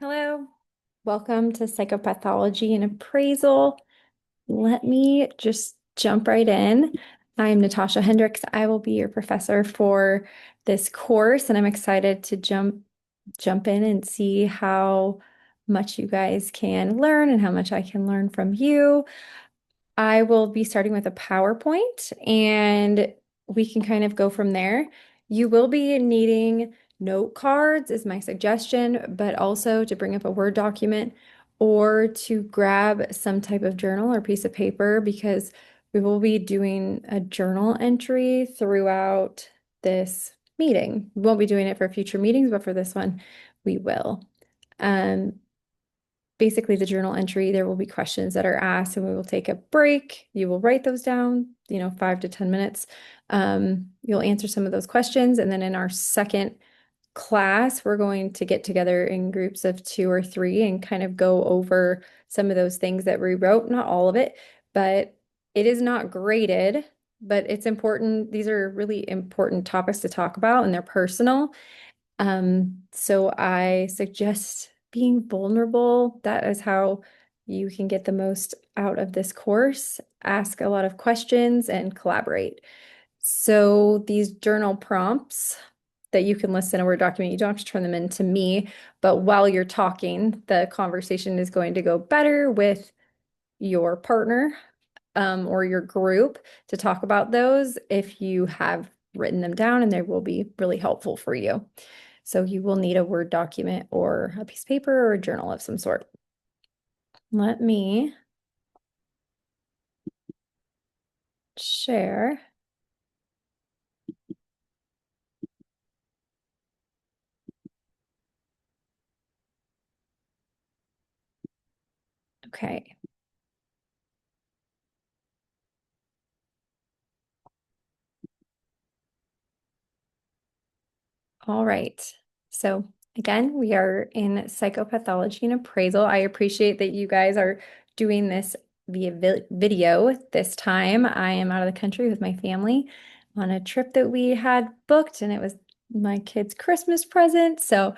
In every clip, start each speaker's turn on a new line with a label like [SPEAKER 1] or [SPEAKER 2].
[SPEAKER 1] Hello, welcome to Psychopathology and Appraisal. Let me just jump right in. I'm Natasha Hendricks. I will be your professor for this course, and I'm excited to jump in and see how much you guys can learn and how much I can learn from you. I will be starting with a PowerPoint and we can kind of go from there. You will be needing note cards is my suggestion, but also to bring up a Word document or to grab some type of journal or piece of paper because we will be doing a journal entry throughout this meeting. We won't be doing it for future meetings, but for this one, we will. Um, Basically the journal entry, there will be questions that are asked and we will take a break. You will write those down, 5 to 10 minutes. You'll answer some of those questions. And then in our second class, we're going to get together in groups of 2 or 3 and kind of go over some of those things that we wrote, not all of it, but it is not graded, but it's important. These are really important topics to talk about and they're personal. So I suggest being vulnerable. That is how you can get the most out of this course. Ask a lot of questions and collaborate. So these journal prompts that you can list in a Word document, you don't have to turn them in to me, but while you're talking, the conversation is going to go better with your partner, or your group to talk about those if you have written them down, and they will be really helpful for you. So you will need a Word document or a piece of paper or a journal of some sort. Let me share. Okay. All right. So again, we are in psychopathology and appraisal. I appreciate that you guys are doing this via video this time. I am out of the country with my family on a trip that we had booked, and it was my kid's Christmas present. So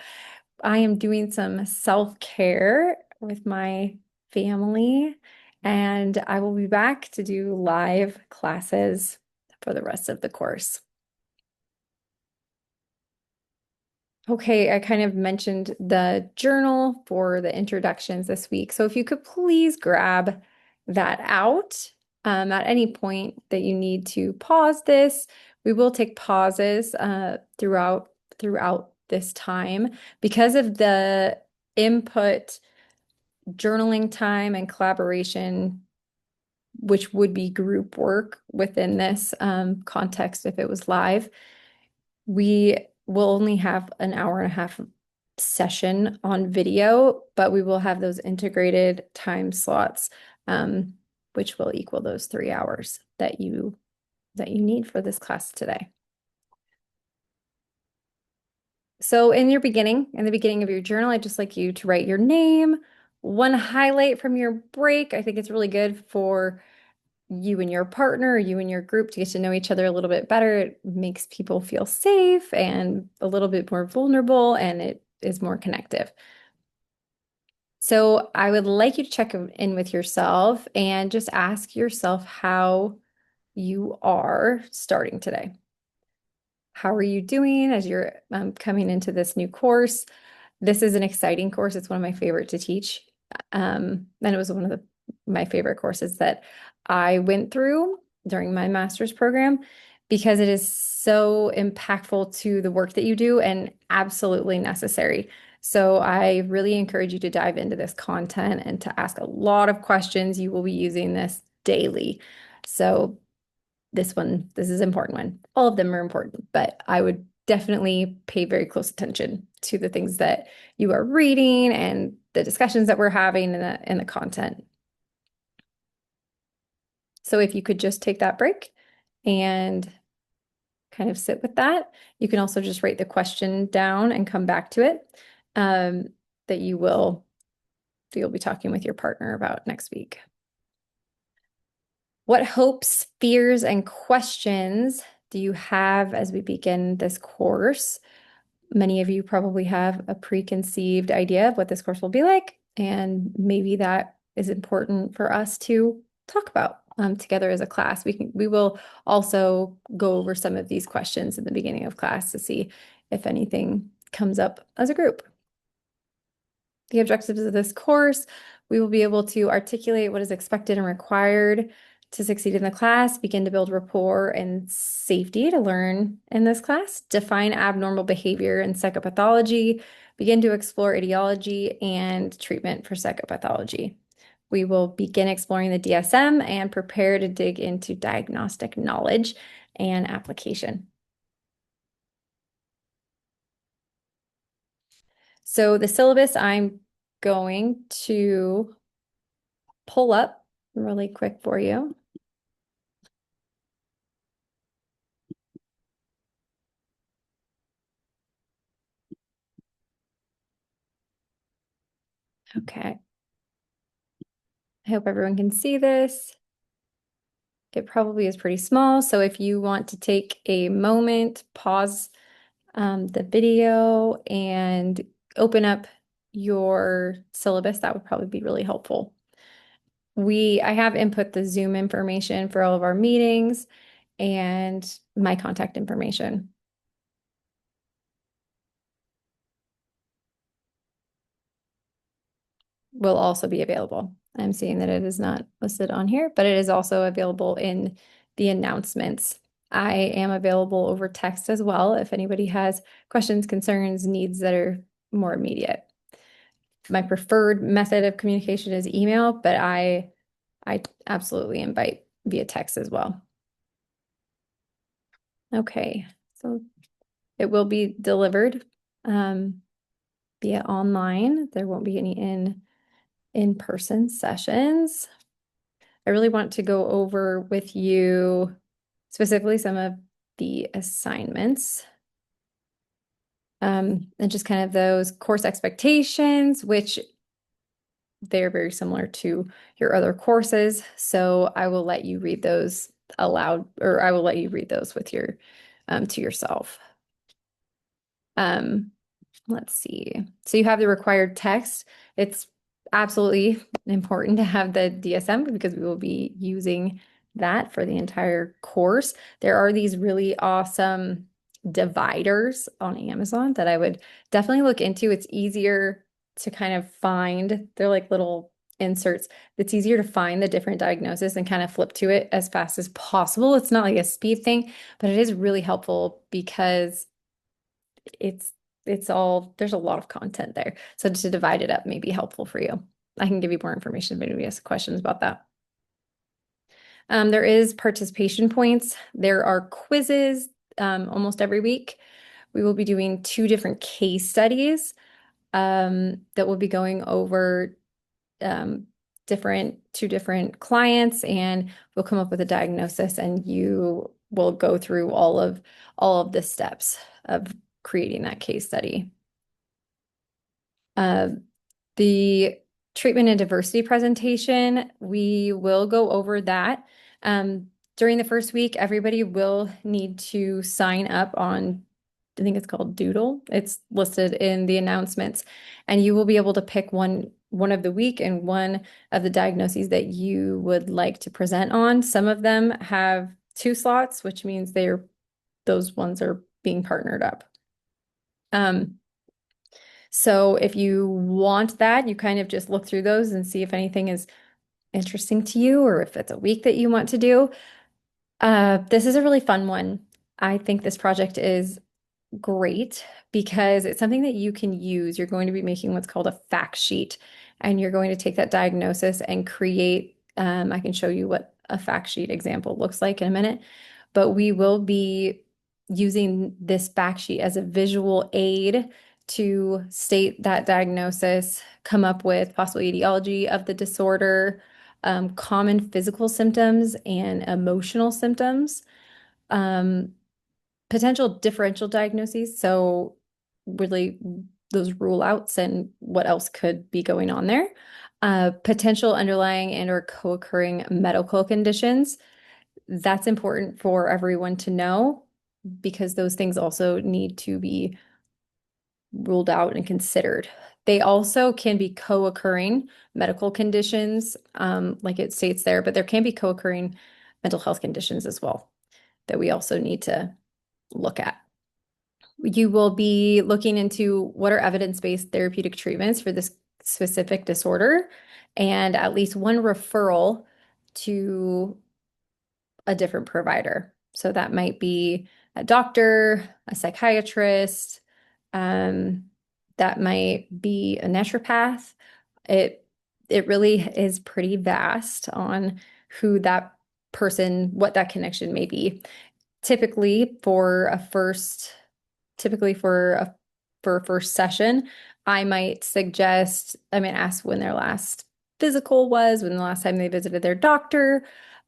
[SPEAKER 1] I am doing some self-care with my family, and I will be back to do live classes for the rest of the course. Okay, I kind of mentioned the journal for the introductions this week. So if you could please grab that out at any point that you need to pause this. We will take pauses throughout this time because of the input, journaling time, and collaboration, which would be group work within this context if it was live. We will only have an hour and a half session on video, but we will have those integrated time slots, which will equal those 3 hours that you need for this class today. So in the beginning of your journal, I'd just like you to write your name, one highlight from your break. I think it's really good for you and your partner, or you and your group to get to know each other a little bit better. It makes people feel safe and a little bit more vulnerable, and it is more connective. So I would like you to check in with yourself and just ask yourself how you are starting today. How are you doing as you're coming into this new course? This is an exciting course. It's one of my favorite to teach. And it was one of my favorite courses that I went through during my master's program because it is so impactful to the work that you do and absolutely necessary. So I really encourage you to dive into this content and to ask a lot of questions. You will be using this daily. So this is an important one. All of them are important, but I would definitely pay very close attention to the things that you are reading and the discussions that we're having and the content. So if you could just take that break and kind of sit with that. You can also just write the question down and come back to it, um, that you'll be talking with your partner about next week. What hopes, fears, and questions do you have as we begin this course? Many of you probably have a preconceived idea of what this course will be like, and maybe that is important for us to talk about together as a class. We will also go over some of these questions in the beginning of class to see if anything comes up as a group. The objectives of this course, we will be able to articulate what is expected and required to succeed in the class, begin to build rapport and safety to learn in this class, define abnormal behavior in psychopathology, begin to explore etiology and treatment for psychopathology. We will begin exploring the DSM and prepare to dig into diagnostic knowledge and application. So the syllabus I'm going to pull up really quick for you. Okay. I hope everyone can see this. It probably is pretty small, so if you want to take a moment, pause the video and open up your syllabus, that would probably be really helpful. I have input the Zoom information for all of our meetings and my contact information will also be available. I'm seeing that it is not listed on here, but it is also available in the announcements. I am available over text as well if anybody has questions, concerns, needs that are more immediate. My preferred method of communication is email, but I absolutely invite via text as well. Okay, so it will be delivered via online. There won't be any in-person sessions. I really want to go over with you specifically some of the assignments and just kind of those course expectations, which they're very similar to your other courses. So I will let you read those aloud, or I will let you read those with your to yourself. Um, Let's see. So you have the required text. It's absolutely important to have the DSM because we will be using that for the entire course. There are these really awesome dividers on Amazon that I would definitely look into. It's easier to kind of find. They're like little inserts. It's easier to find the different diagnosis and kind of flip to it as fast as possible. It's not like a speed thing, but it is really helpful because it's it's all there's a lot of content there. So to divide it up may be helpful for you. I can give you more information if anybody has questions about that. There is participation points. There are quizzes almost every week. We will be doing two different case studies that will be going over um, two different clients, and we'll come up with a diagnosis, and you will go through all of the steps of creating that case study. Uh, the treatment and diversity presentation, we will go over that. During the first week, everybody will need to sign up on, I think it's called Doodle. It's listed in the announcements, and you will be able to pick one of the week and one of the diagnoses that you would like to present on. Some of them have two slots, which means those ones are being partnered up. So if you want that, you kind of just look through those and see if anything is interesting to you or if it's a week that you want to do. This is a really fun one. I think this project is great because it's something that you can use. You're going to be making what's called a fact sheet, and you're going to take that diagnosis and create, I can show you what a fact sheet example looks like in a minute, but we will be using this fact sheet as a visual aid to state that diagnosis, come up with possible etiology of the disorder, common physical symptoms and emotional symptoms, um, potential differential diagnoses. So really those rule outs and what else could be going on there. Potential underlying and or co-occurring medical conditions. That's important for everyone to know because those things also need to be ruled out and considered. They also can be co-occurring medical conditions, like it states there, but there can be co-occurring mental health conditions as well that we also need to look at. You will be looking into what are evidence-based therapeutic treatments for this specific disorder and at least one referral to a different provider. So that might be a doctor, a psychiatrist, um, that might be a naturopath. It it really is pretty vast on who that person, what that connection may be. Typically for a first typically for a first session, I might ask when their last physical was, when the last time they visited their doctor,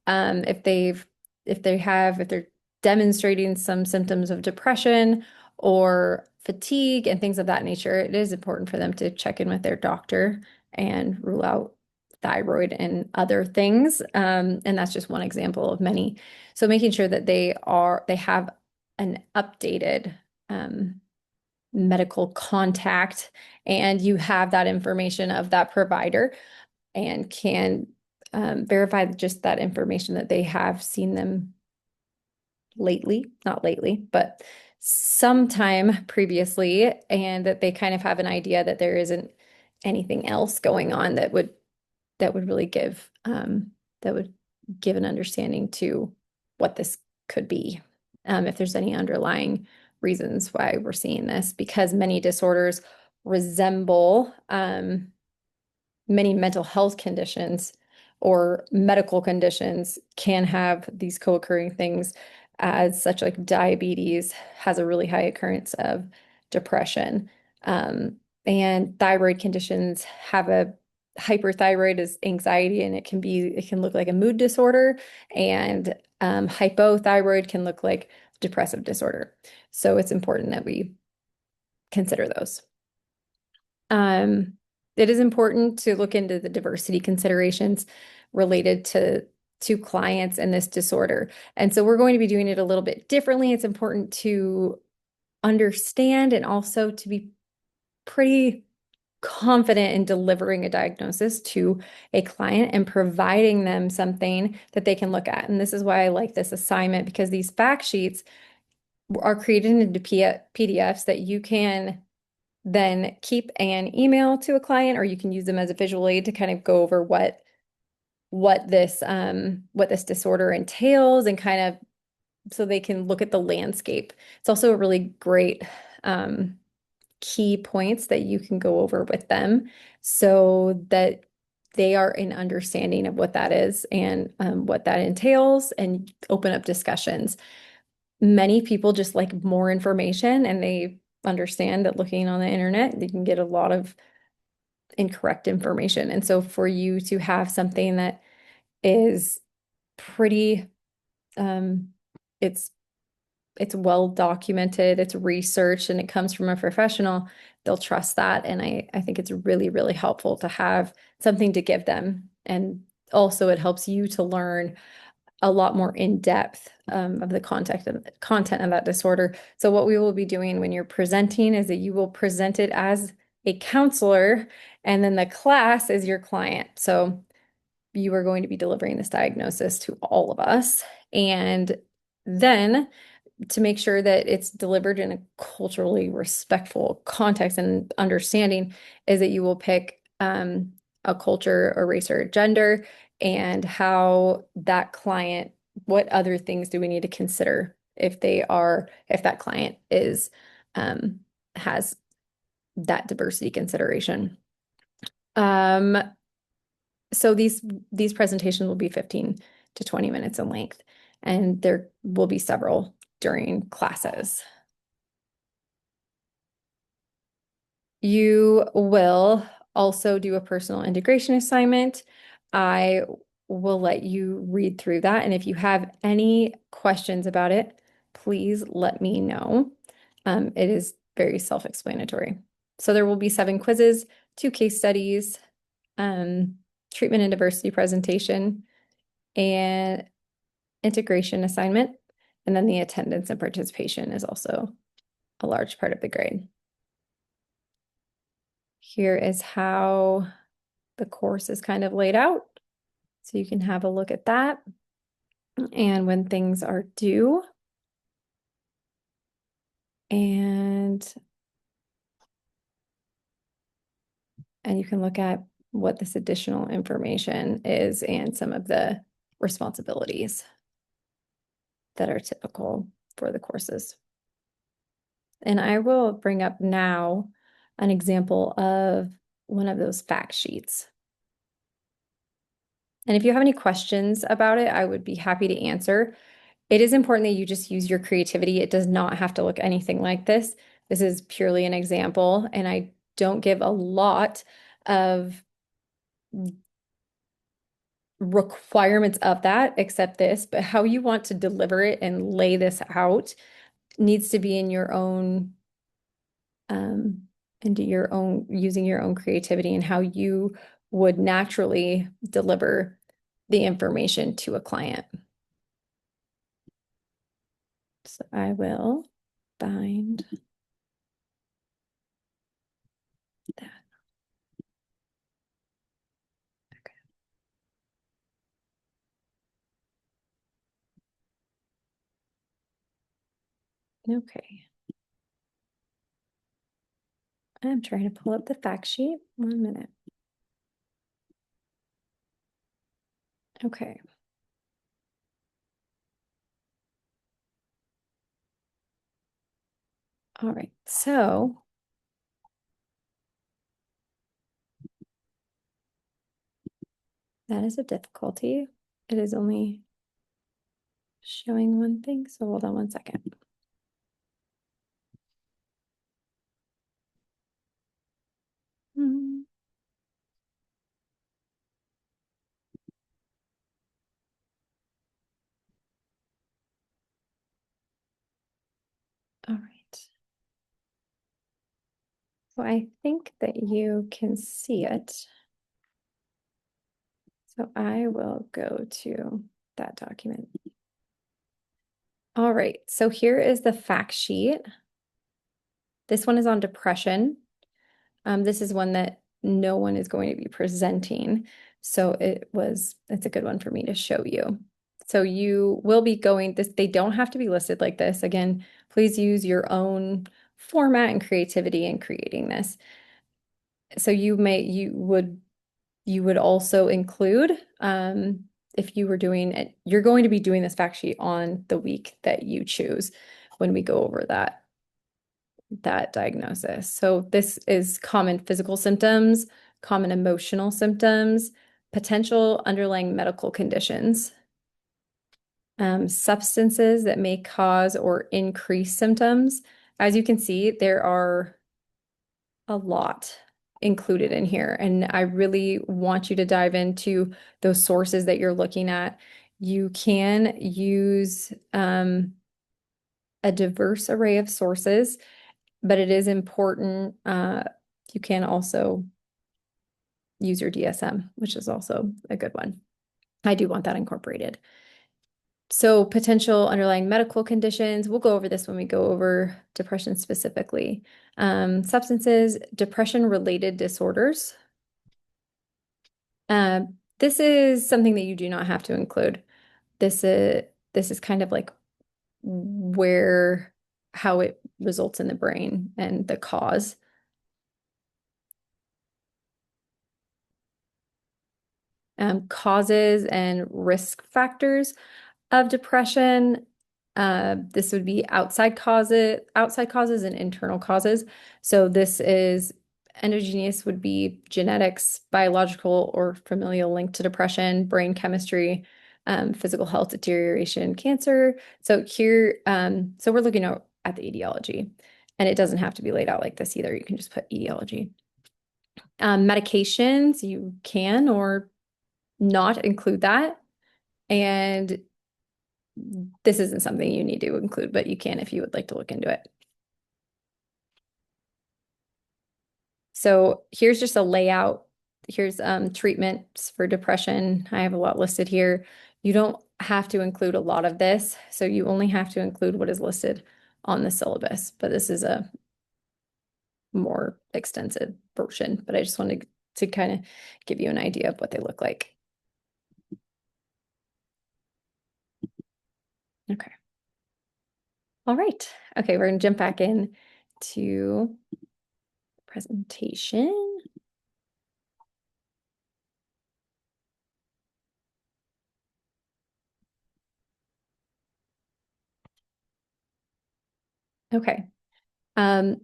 [SPEAKER 1] if if they're demonstrating some symptoms of depression or fatigue and things of that nature, it is important for them to check in with their doctor and rule out thyroid and other things. And that's just one example of many. So making sure that they have an updated um, medical contact and you have that information of that provider and can verify just that information that they have seen them lately, not lately, but sometime previously, and that they kind of have an idea that there isn't anything else going on that would really that would give an understanding to what this could be, if there's any underlying reasons why we're seeing this, because many disorders resemble many mental health conditions or medical conditions can have these co-occurring things as such like diabetes has a really high occurrence of depression. And thyroid conditions have a hyperthyroid is anxiety and it can look like a mood disorder and hypothyroid can look like depressive disorder. So it's important that we consider those. Um, it is important to look into the diversity considerations related to clients and this disorder. And so we're going to be doing it a little bit differently. It's important to understand and also to be pretty confident in delivering a diagnosis to a client and providing them something that they can look at. And this is why I like this assignment because these fact sheets are created into PDFs that you can then keep an email to a client, or you can use them as a visual aid to kind of go over what this disorder entails and kind of so they can look at the landscape. It's also a really great key points that you can go over with them so that they are in understanding of what that is and what that entails and open up discussions. Many people just like more information and they understand that looking on the internet, they can get a lot of incorrect information. And so for you to have something that is pretty, um, it's it's well documented, it's researched, and it comes from a professional, they'll trust that. And I think it's really, really helpful to have something to give them. And also it helps you to learn a lot more in depth of the content of that disorder. So what we will be doing when you're presenting is that you will present it as a counselor, and then the class is your client. So you are going to be delivering this diagnosis to all of us. And then to make sure that it's delivered in a culturally respectful context and understanding is that you will pick a culture or race or gender and how that client, what other things do we need to consider if that client is has that diversity consideration. Um, so these presentations will be 15 to 20 minutes in length, and there will be several during classes. You will also do a personal integration assignment. I will let you read through that. And if you have any questions about it, please let me know. It is very self-explanatory. So there will be 7 quizzes, 2 case studies, treatment and diversity presentation, and integration assignment. And then the attendance and participation is also a large part of the grade. Here is how the course is kind of laid out. So you can have a look at that. And when things are due. And you can look at what this additional information is and some of the responsibilities that are typical for the courses. And I will bring up now an example of one of those fact sheets. And if you have any questions about it, I would be happy to answer. It is important that you just use your creativity. It does not have to look anything like this. This is purely an example, and I don't give a lot of requirements of that except this, but how you want to deliver it and lay this out needs to be in your own into your own using your own creativity and how you would naturally deliver the information to a client. So I will find that. Okay. I'm trying to pull up the fact sheet. 1 minute. Okay. All right. So that is a difficulty. It is only showing one thing. So hold on 1 second. Hmm. All right. So I think that you can see it. So I will go to that document. All right. So here is the fact sheet. This one is on depression. This is one that no one is going to be presenting. So it's a good one for me to show you. So you will be going this, they don't have to be listed like this. Again, please use your own format and creativity in creating this. So you would also include, if you were doing it, you're going to be doing this fact sheet on the week that you choose when we go over that diagnosis. So this is common physical symptoms, common emotional symptoms, potential underlying medical conditions, substances that may cause or increase symptoms. As you can see, there are a lot included in here, and I really want you to dive into those sources that you're looking at. You can use a diverse array of sources, but it is important. You can also use your DSM, which is also a good one. I do want that incorporated. So potential underlying medical conditions, we'll go over this when we go over depression specifically. Substances, depression-related disorders. This is something that you do not have to include. This is kind of like how it results in the brain and the cause. Causes and risk factors of depression. This would be outside causes and internal causes. So this is endogenous would be genetics, biological or familial link to depression, brain chemistry, physical health deterioration, cancer. So here, so we're looking at the etiology, and it doesn't have to be laid out like this either. You can just put etiology. Medications, you can or not include that. And this isn't something you need to include, but you can if you would like to look into it. So here's just a layout. Here's treatments for depression. I have a lot listed here. You don't have to include a lot of this, so you only have to include what is listed on the syllabus. But this is more extensive version, but I just wanted to kind of give you an idea of what they look like. Okay. All right. Okay, we're going to jump back in to presentation. Okay.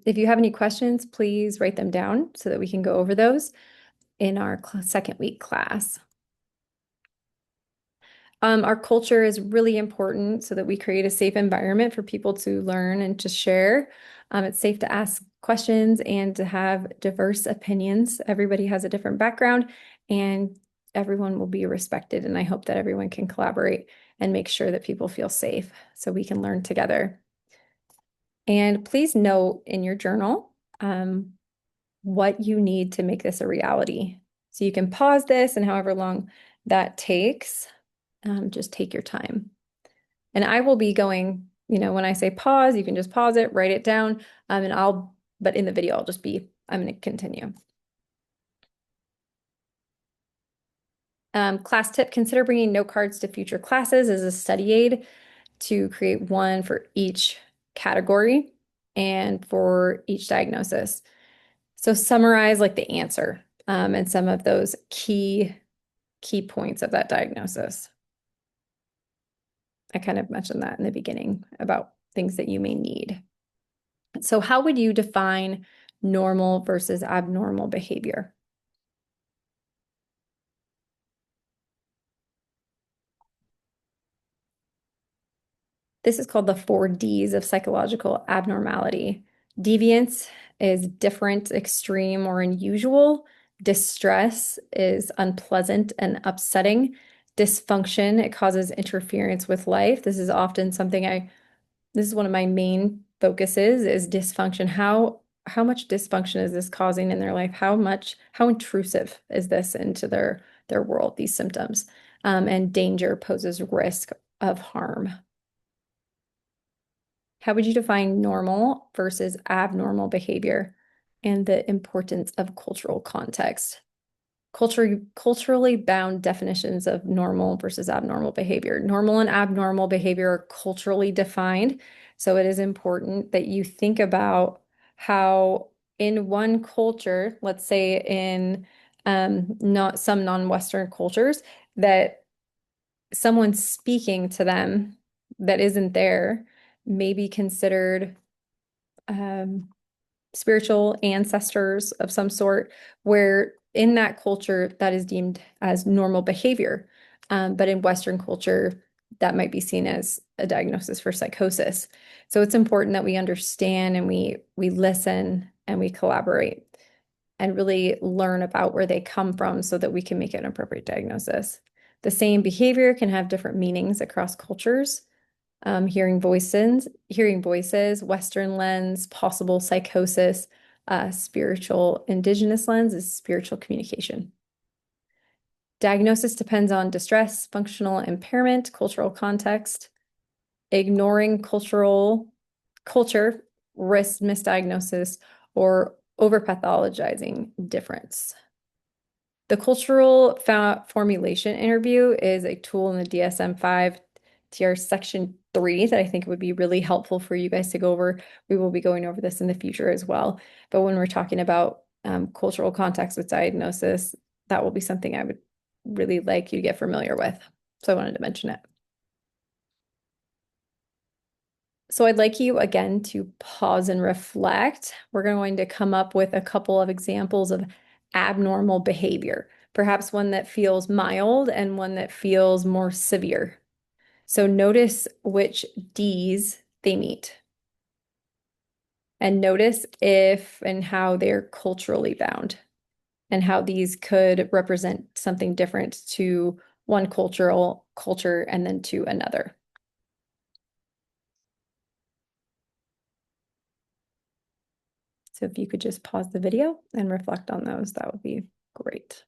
[SPEAKER 1] If you have any questions, please write them down so that we can go over those in our second week class. Our culture is really important so that we create a safe environment for people to learn and to share. It's safe to ask questions and to have diverse opinions. Everybody has a different background and everyone will be respected. And I hope that everyone can collaborate and make sure that people feel safe so we can learn together. And please note in your journal what you need to make this a reality. So you can pause this and however long that takes, just take your time. And I will be going, when I say pause, you can just pause it, write it down, but in the video, I'm going to continue. Class tip, consider bringing note cards to future classes as a study aid to create one for each category and for each diagnosis. So summarize like the answer and some of those key points of that diagnosis. I kind of mentioned that in the beginning about things that you may need. So how would you define normal versus abnormal behavior? This is called the 4 Ds of psychological abnormality. Deviance is different, extreme, or unusual. Distress is unpleasant and upsetting. Dysfunction, it causes interference with life. This is often this is one of my main focuses is dysfunction. How much dysfunction is this causing in their life? How intrusive is this into their world, these symptoms? And danger poses risk of harm. How would you define normal versus abnormal behavior and the importance of cultural context? Culturally bound definitions of normal versus abnormal behavior. Normal and abnormal behavior are culturally defined. So it is important that you think about how in one culture, let's say in not some non-Western cultures, that someone speaking to them that isn't there may be considered um, spiritual ancestors of some sort, where in that culture that is deemed as normal behavior. But in Western culture, that might be seen as a diagnosis for psychosis. So it's important that we understand and we listen and we collaborate and really learn about where they come from so that we can make an appropriate diagnosis. The same behavior can have different meanings across cultures. Hearing voices, Western lens, possible psychosis, spiritual indigenous lens is spiritual communication. Diagnosis depends on distress, functional impairment, cultural context. Ignoring culture risks misdiagnosis or overpathologizing difference. The cultural formulation interview is a tool in the DSM-5 TR section 3 that I think would be really helpful for you guys to go over. We will be going over this in the future as well. But when we're talking about cultural context with diagnosis, that will be something I would really like you to get familiar with. So I wanted to mention it. So I'd like you again to pause and reflect. We're going to come up with a couple of examples of abnormal behavior, perhaps one that feels mild and one that feels more severe. So notice which Ds they meet. And notice if and how they're culturally bound and how these could represent something different to one culture and then to another. So if you could just pause the video and reflect on those, that would be great.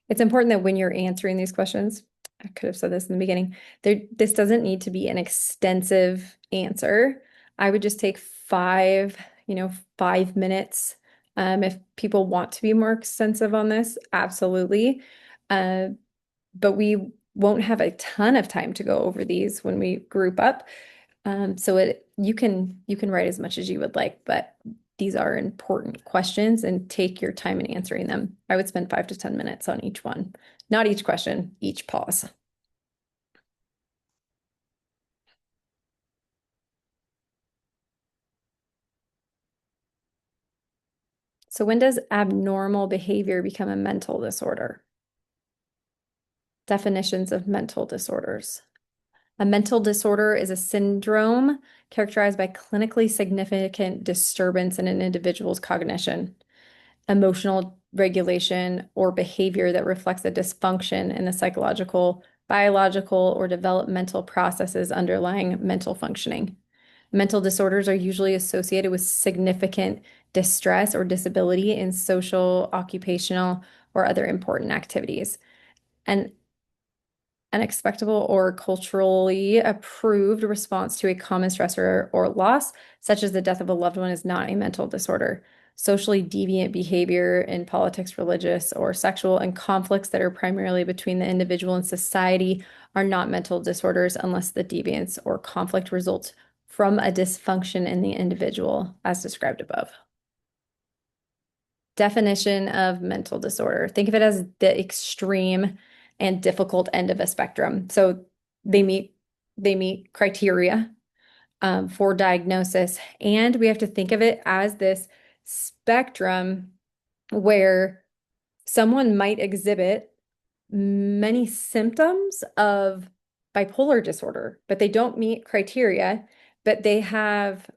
[SPEAKER 1] It's important that when you're answering these questions, I could have said this in the beginning, this doesn't need to be an extensive answer. I would just take 5 minutes. If people want to be more extensive on this, absolutely. Uh, but we won't have a ton of time to go over these when we group up. So you can write as much as you would like, but these are important questions and take your time in answering them. I would spend 5 to 10 minutes on each one, not each question, each pause. So when does abnormal behavior become a mental disorder? Definitions of mental disorders. A mental disorder is a syndrome characterized by clinically significant disturbance in an individual's cognition, emotional regulation, or behavior that reflects a dysfunction in the psychological, biological, or developmental processes underlying mental functioning. Mental disorders are usually associated with significant distress or disability in social, occupational, or other important activities. And an expectable or culturally approved response to a common stressor or loss, such as the death of a loved one, is not a mental disorder. Socially deviant behavior in politics, religious, or sexual, and conflicts that are primarily between the individual and society are not mental disorders unless the deviance or conflict results from a dysfunction in the individual, as described above. Definition of mental disorder. Think of it as the extreme and difficult end of a spectrum. So they meet they meet criteria for diagnosis, and we have to think of it as this spectrum where someone might exhibit many symptoms of bipolar disorder, but they don't meet criteria, but they have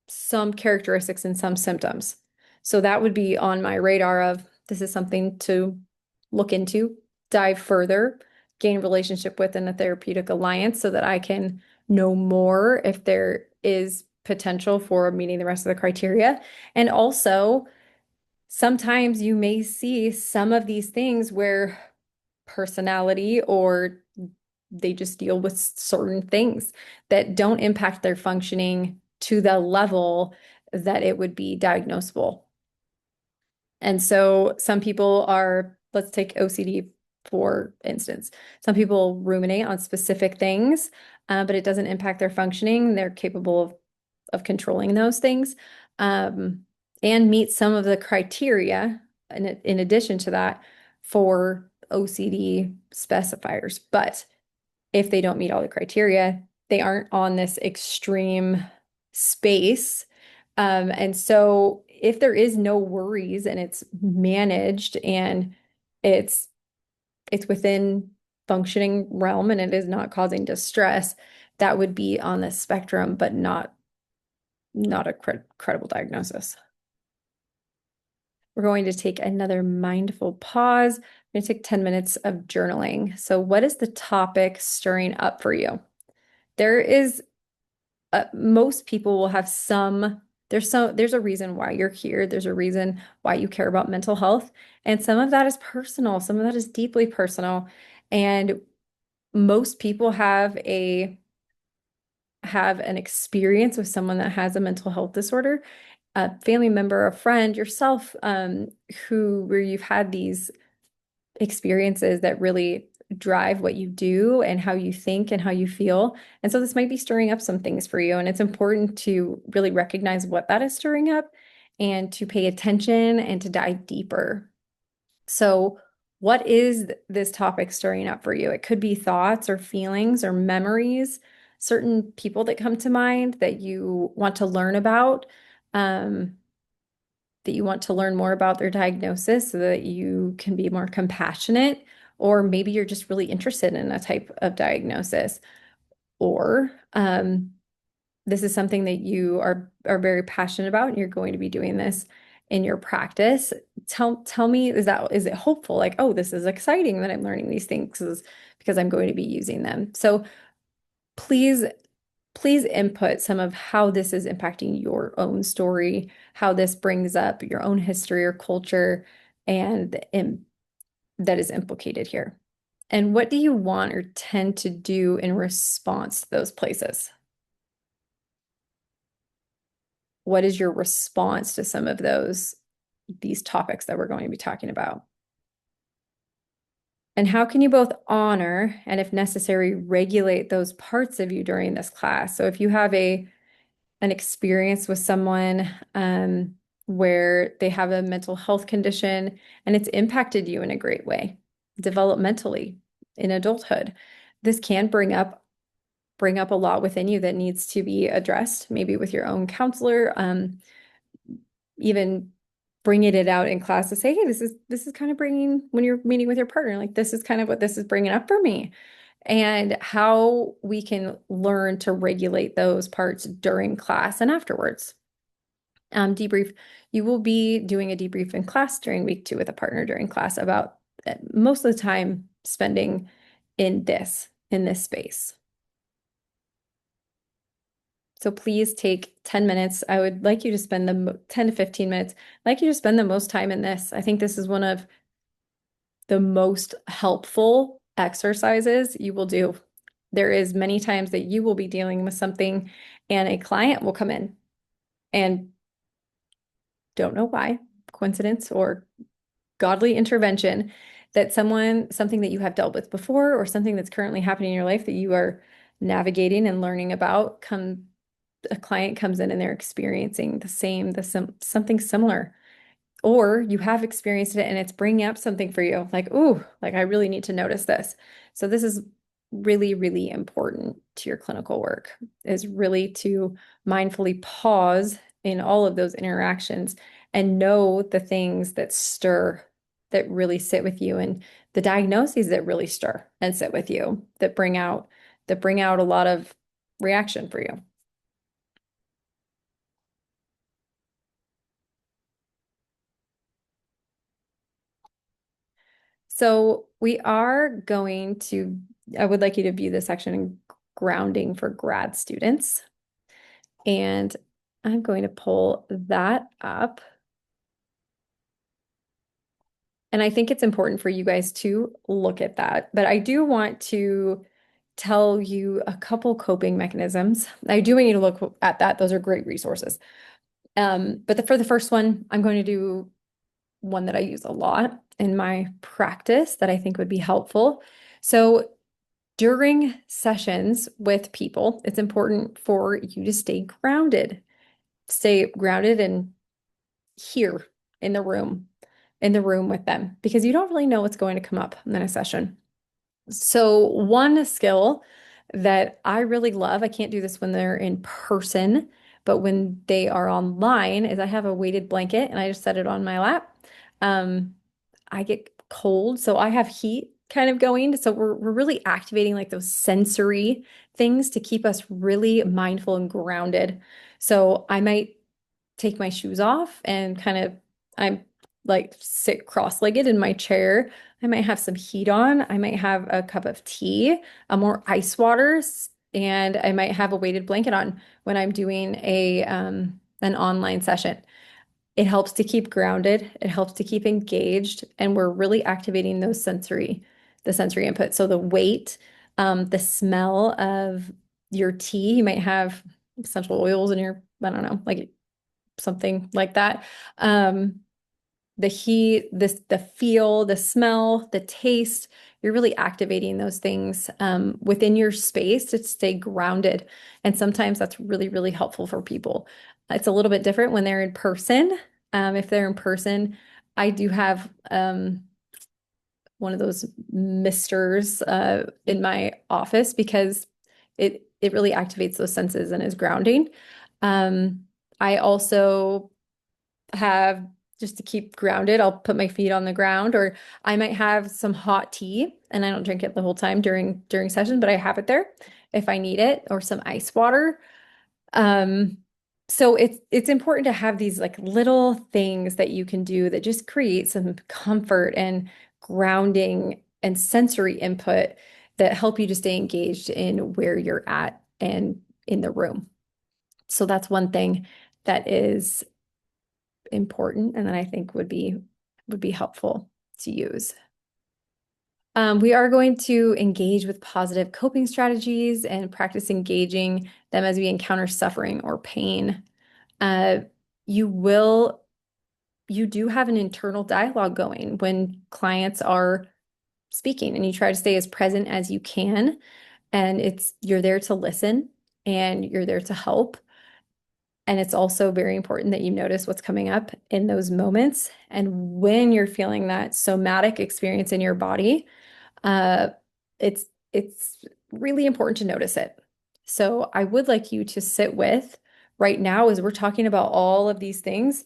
[SPEAKER 1] some characteristics and some symptoms. So that would be on my radar of this is something to look into, dive further, gain relationship with in a therapeutic alliance so that I can know more if there is potential for meeting the rest of the criteria. And also, sometimes you may see some of these things where personality or they just deal with certain things that don't impact their functioning to the level that it would be diagnosable. And so some people are, let's take OCD for instance. Some people ruminate on specific things, but it doesn't impact their functioning. They're capable of controlling those things, and meet some of the criteria in addition to that for OCD specifiers. But if they don't meet all the criteria, they aren't on this extreme space. And so if there is no worries and it's managed and it's it's within functioning realm and it is not causing distress, that would be on the spectrum, but not a credible diagnosis. We're going to take another mindful pause. We're going to take 10 minutes of journaling. So, what is the topic stirring up for you? There is most people will have there's a reason why you're here. There's a reason why you care about mental health. And some of that is personal, some of that is deeply personal. And most people have an experience with someone that has a mental health disorder, a family member, a friend, yourself, where you've had these experiences that really drive what you do and how you think and how you feel. And so this might be stirring up some things for you. And it's important to really recognize what that is stirring up and to pay attention and to dive deeper. So, what is this topic stirring up for you? It could be thoughts or feelings or memories, certain people that come to mind that you want to learn about. Um, that you want to learn more about their diagnosis so that you can be more compassionate, or maybe you're just really interested in a type of diagnosis, or this is something that you are very passionate about and you're going to be doing this in your practice. Tell me, is it hopeful? Like, oh, this is exciting that I'm learning these things because I'm going to be using them. So please please input some of how this is impacting your own story, how this brings up your own history or culture, and that is implicated here. And what do you want or tend to do in response to those places? what is your response to some of these topics that we're going to be talking about? And how can you both honor and, if necessary, regulate those parts of you during this class? So if you have an experience with someone where they have a mental health condition and it's impacted you in a great way, developmentally in adulthood, this can bring up a lot within you that needs to be addressed, maybe with your own counselor, even bringing it out in class to say, hey, this is kind of bringing when you're meeting with your partner, like this is kind of what this is bringing up for me, and how we can learn to regulate those parts during class and afterwards. Debrief. You will be doing a debrief in class during week 2 with a partner during class about most of the time spending in this space. So please take 10 minutes. I would like you to spend the 10 to 15 minutes. I'd like you to spend the most time in this. I think this is one of the most helpful exercises you will do. There is many times that you will be dealing with something and a client will come in and don't know why, coincidence or godly intervention, that something that you have dealt with before or something that's currently happening in your life that you are navigating and learning about, a client comes in and they're experiencing something similar, or you have experienced it and it's bringing up something for you like, ooh, like I really need to notice this. So this is really, really important to your clinical work, is really to mindfully pause in all of those interactions and know the things that stir, that really sit with you, and the diagnoses that really stir and sit with you, that bring out a lot of reaction for you. So I would like you to view this section in grounding for grad students. And I'm going to pull that up. And I think it's important for you guys to look at that. But I do want to tell you a couple coping mechanisms. I do want you to look at that. Those are great resources. But for the first one, I'm going to do one that I use a lot in my practice that I think would be helpful. So during sessions with people, it's important for you to stay grounded. Stay grounded and here in the room with them, because you don't really know what's going to come up in a session. So one skill that I really love, I can't do this when they're in person, but when they are online, is I have a weighted blanket and I just set it on my lap. Um, I get cold, so I have heat kind of going. So we're really activating like those sensory things to keep us really mindful and grounded. So I might take my shoes off and I'm like sit cross-legged in my chair. I might have some heat on. I might have a cup of tea, more ice waters, and I might have a weighted blanket on when I'm doing an online session. It helps to keep grounded. It helps to keep engaged, and we're really activating the sensory input. So the weight, the smell of your tea, you might have essential oils in your, I don't know, like something like that. The heat, the feel, the smell, the taste, you're really activating those things within your space to stay grounded. And sometimes that's really, really helpful for people. It's a little bit different when they're in person. If they're in person, I do have one of those misters in my office because it really activates those senses and is grounding. I also have, just to keep grounded, I'll put my feet on the ground, or I might have some hot tea, and I don't drink it the whole time during session, but I have it there if I need it, or some ice water. Um, so it's important to have these like little things that you can do that just create some comfort and grounding and sensory input that help you to stay engaged in where you're at and in the room. So that's one thing that is important and that I think would be helpful to use. We are going to engage with positive coping strategies and practice engaging them as we encounter suffering or pain. uh, you will, you do have an internal dialogue going when clients are speaking, and you try to stay as present as you can. And you're there to listen and you're there to help. And it's also very important that you notice what's coming up in those moments. And when you're feeling that somatic experience in your body, uh, it's really important to notice it. So I would like you to sit with right now as we're talking about all of these things.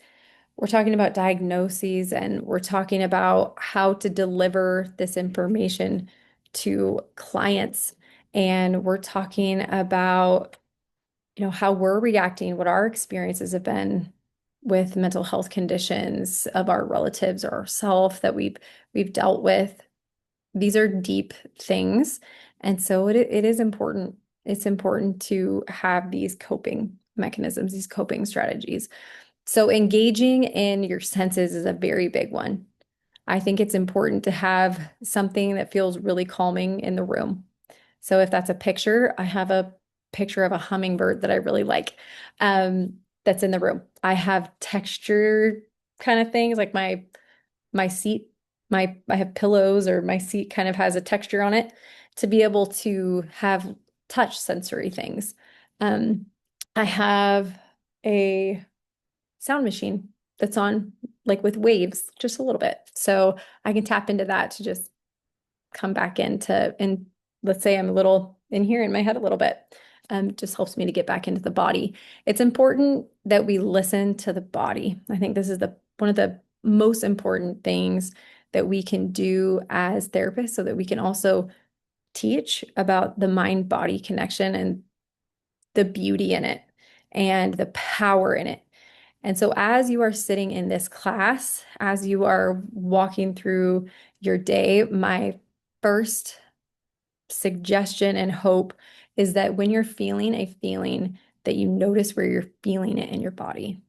[SPEAKER 1] We're talking about diagnoses and we're talking about how to deliver this information to clients. And we're talking about, how we're reacting, what our experiences have been with mental health conditions of our relatives or ourselves that we've dealt with. These are deep things. And so it is important. It's important to have these coping mechanisms, these coping strategies. So engaging in your senses is a very big one. I think it's important to have something that feels really calming in the room. So if that's a picture, I have a picture of a hummingbird that I really like, that's in the room. I have texture kind of things like my seat, I have pillows or my seat kind of has a texture on it to be able to have touch sensory things. Um, I have a sound machine that's on like with waves just a little bit. So I can tap into that to just come back into, and let's say I'm a little in here in my head a little bit. Just helps me to get back into the body. It's important that we listen to the body. I think this is the one of the most important things that we can do as therapists so that we can also teach about the mind-body connection and the beauty in it and the power in it. And so, as you are sitting in this class, as you are walking through your day, my first suggestion and hope is that when you're feeling a feeling, that you notice where you're feeling it in your body.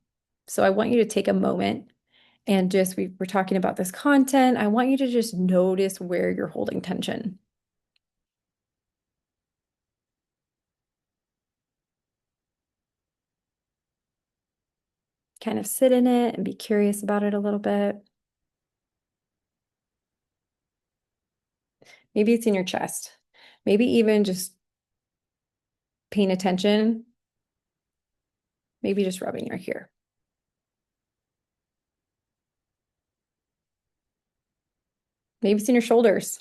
[SPEAKER 1] So, I want you to take a moment and just, we're talking about this content. I want you to just notice where you're holding tension. Kind of sit in it and be curious about it a little bit. Maybe it's in your chest. Maybe even just paying attention, maybe just rubbing your hair. Maybe it's in your shoulders.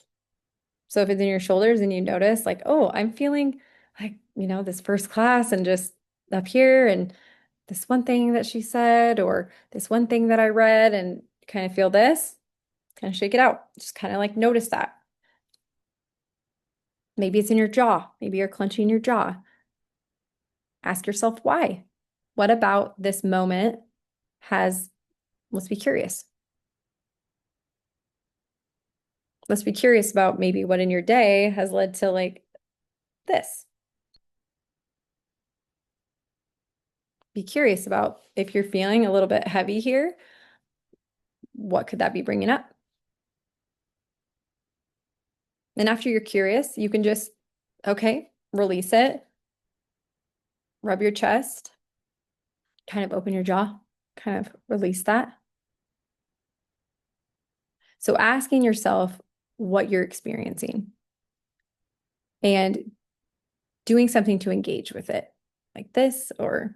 [SPEAKER 1] So if it's in your shoulders and you notice like, oh, I'm feeling like, this first class and just up here and this one thing that she said or this one thing that I read and kind of feel this, kind of shake it out. Just kind of like notice that. Maybe it's in your jaw. Maybe you're clenching your jaw. Ask yourself why. What about this moment has, let's be curious. Let's be curious about maybe what in your day has led to like this. Be curious about if you're feeling a little bit heavy here, what could that be bringing up? And after you're curious, you can just, okay, release it, rub your chest, kind of open your jaw, kind of release that. So asking yourself what you're experiencing and doing something to engage with it, like this, or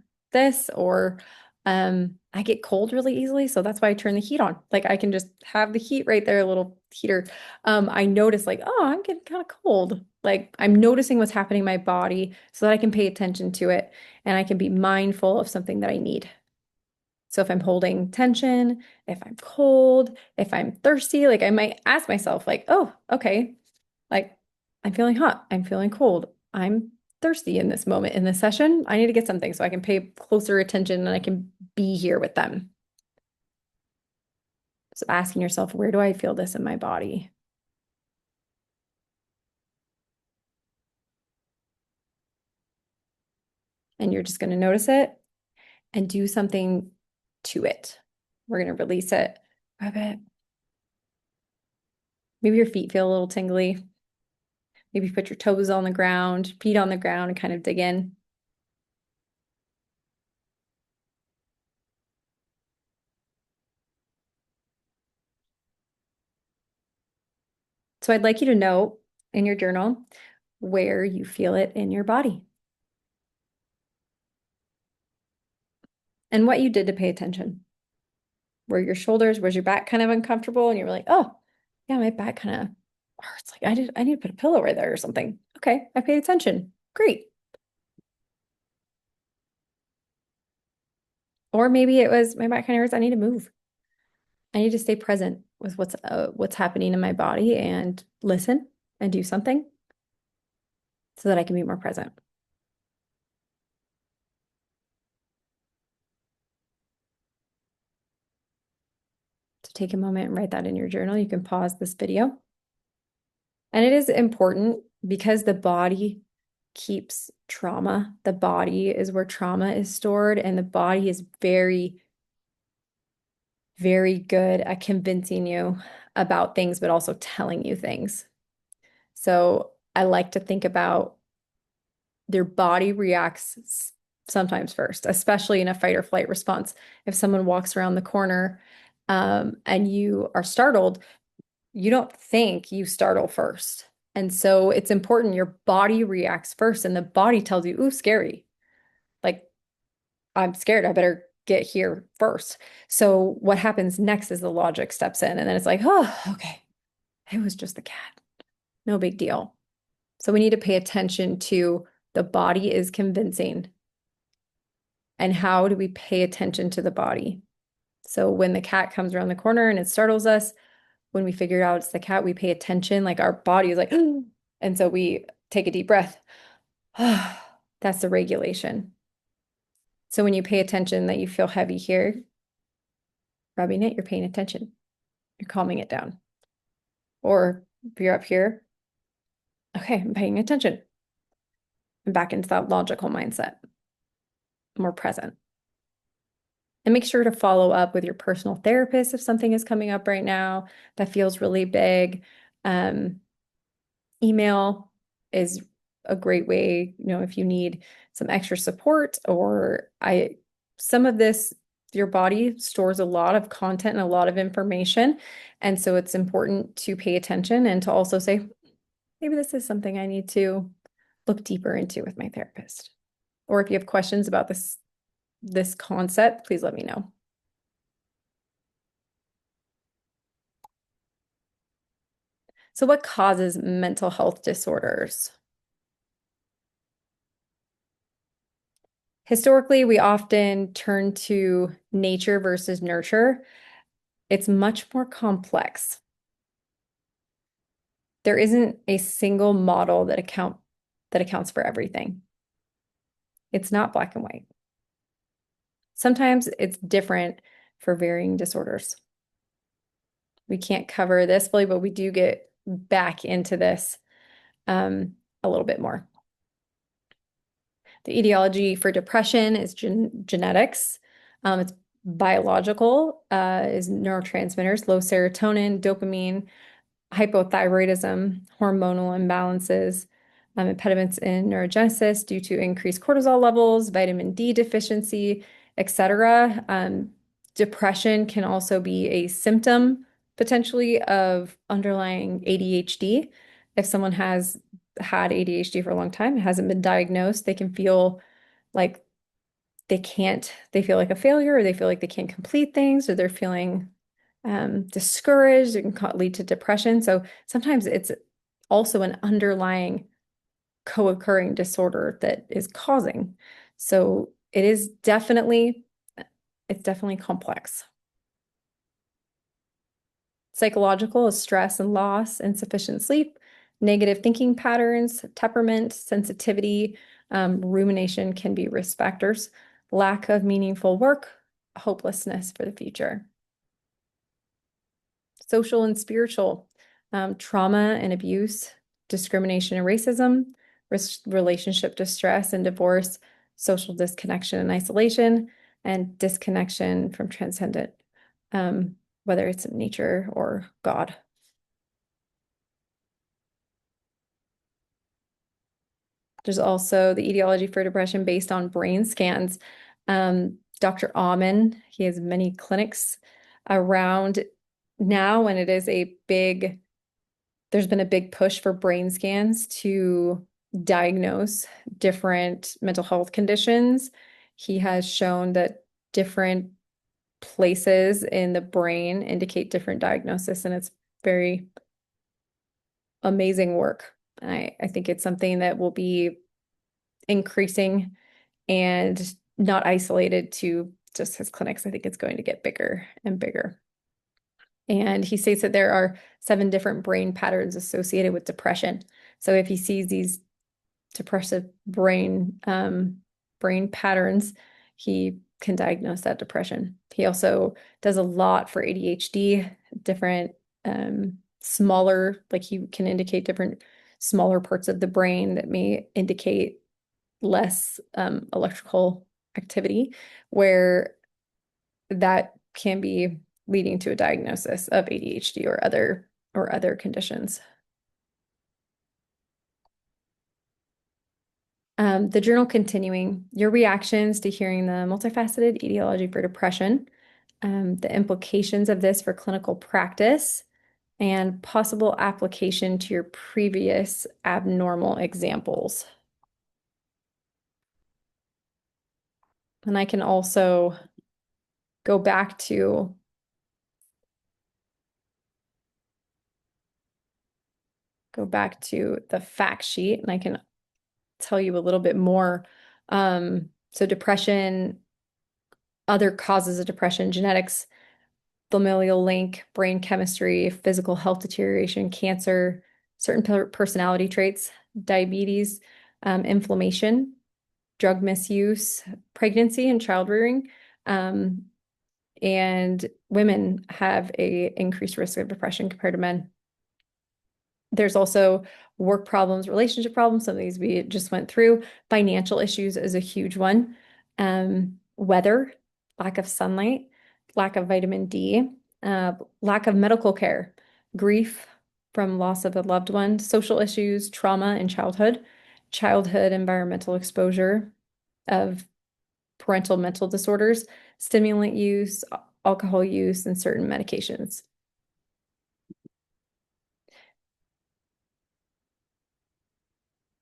[SPEAKER 1] I get cold really easily, so that's why I turn the heat on. Like I can just have the heat right there, a little heater. I notice like, oh, I'm getting kind of cold. Like I'm noticing what's happening in my body so that I can pay attention to it and I can be mindful of something that I need. So if I'm holding tension, if I'm cold, if I'm thirsty, like I might ask myself like, oh, okay, like I'm feeling hot, I'm feeling cold, I'm thirsty in this moment in this session. I need to get something so I can pay closer attention and I can be here with them. So asking yourself, where do I feel this in my body? And you're just going to notice it and do something to it. We're going to release it, rub it. Maybe your feet feel a little tingly. Maybe put your toes on the ground, feet on the ground, and kind of dig in. So I'd like you to note in your journal where you feel it in your body and what you did to pay attention. Were your shoulders, was your back kind of uncomfortable? And you were like, oh, yeah, my back kind of hurts. Like I need to put a pillow right there or something. Okay, I paid attention. Great. Or maybe it was my back kind of hurts. I need to move. I need to stay present with what's happening in my body and listen and do something so that I can be more present. So take a moment and write that in your journal. You can pause this video. And it is important because the body keeps trauma. The body is where trauma is stored, and the body is very, very good at convincing you about things, but also telling you things. So I like to think about their body reacts sometimes first, especially in a fight or flight response. If someone walks around the corner and you are startled, you don't think you startle first. And so it's important your body reacts first, and the body tells you, ooh, scary. Like, I'm scared. I better get here first. So what happens next is the logic steps in, and then it's like, oh, okay, it was just the cat. No big deal. So we need to pay attention to the body is convincing. And how do we pay attention to the body? So when the cat comes around the corner and it startles us, when we figure out it's the cat, we pay attention, like our body is like, and so we take a deep breath. That's the regulation. So when you pay attention that you feel heavy here, rubbing it, you're paying attention. You're calming it down. Or if you're up here, okay, I'm paying attention. I'm back into that logical mindset, more present. And make sure to follow up with your personal therapist if something is coming up right now that feels really big. Email is a great way, if you need some extra support or some of this, your body stores a lot of content and a lot of information. And so it's important to pay attention and to also say, maybe this is something I need to look deeper into with my therapist. Or if you have questions about this concept, please let me know. So what causes mental health disorders? Historically, we often turn to nature versus nurture. It's much more complex. There isn't a single model that accounts for everything. It's not black and white. Sometimes it's different for varying disorders. We can't cover this fully, but we do get back into this a little bit more. The etiology for depression is genetics. It's biological, is neurotransmitters, low serotonin, dopamine, hypothyroidism, hormonal imbalances, impediments in neurogenesis due to increased cortisol levels, vitamin D deficiency, etc. Depression can also be a symptom potentially of underlying ADHD. If someone has had ADHD for a long time, it hasn't been diagnosed, they can feel like they feel like a failure, or they feel like they can't complete things, or they're feeling discouraged. It can lead to depression. So sometimes it's also an underlying co-occurring disorder that is causing. So it's definitely complex. Psychological is stress and loss, insufficient sleep, negative thinking patterns, temperament, sensitivity, rumination can be risk factors, lack of meaningful work, hopelessness for the future. Social and spiritual, trauma and abuse, discrimination and racism, relationship distress and divorce, social disconnection and isolation, and disconnection from transcendent, whether it's nature or God. There's also the etiology for depression based on brain scans. Dr. Amen, he has many clinics around now, and it is a big there's been a big push for brain scans to diagnose different mental health conditions. He has shown that different places in the brain indicate different diagnosis, and it's very amazing work. I think it's something that will be increasing and not isolated to just his clinics. I think it's going to get bigger and bigger. And he states that there are 7 different brain patterns associated with depression. So if he sees these depressive brain patterns, he can diagnose that depression. He also does a lot for ADHD, different smaller, like he can indicate different smaller parts of the brain that may indicate less electrical activity, where that can be leading to a diagnosis of ADHD or other conditions. The journal continuing, your reactions to hearing the multifaceted etiology for depression, the implications of this for clinical practice, and possible application to your previous abnormal examples. And I can also go back to the fact sheet, and I can tell you a little bit more. So depression, other causes of depression, genetics, familial link, brain chemistry, physical health deterioration, cancer, certain personality traits, diabetes, inflammation, drug misuse, pregnancy and child rearing. And women have a increased risk of depression compared to men. There's also work problems, relationship problems, some of these we just went through. Financial issues is a huge one. Weather, lack of sunlight, lack of vitamin D, lack of medical care, grief from loss of a loved one, social issues, trauma in childhood environmental exposure of parental mental disorders, stimulant use, alcohol use, and certain medications.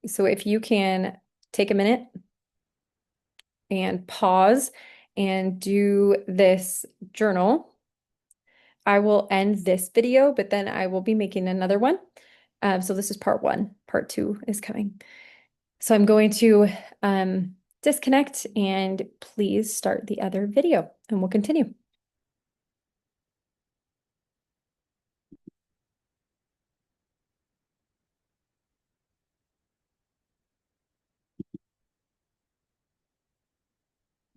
[SPEAKER 1] So if you can take a minute and pause and do this journal, I will end this video, but then I will be making another one. So this is part 1. Part 2 is coming. So I'm going to disconnect and please start the other video and we'll continue.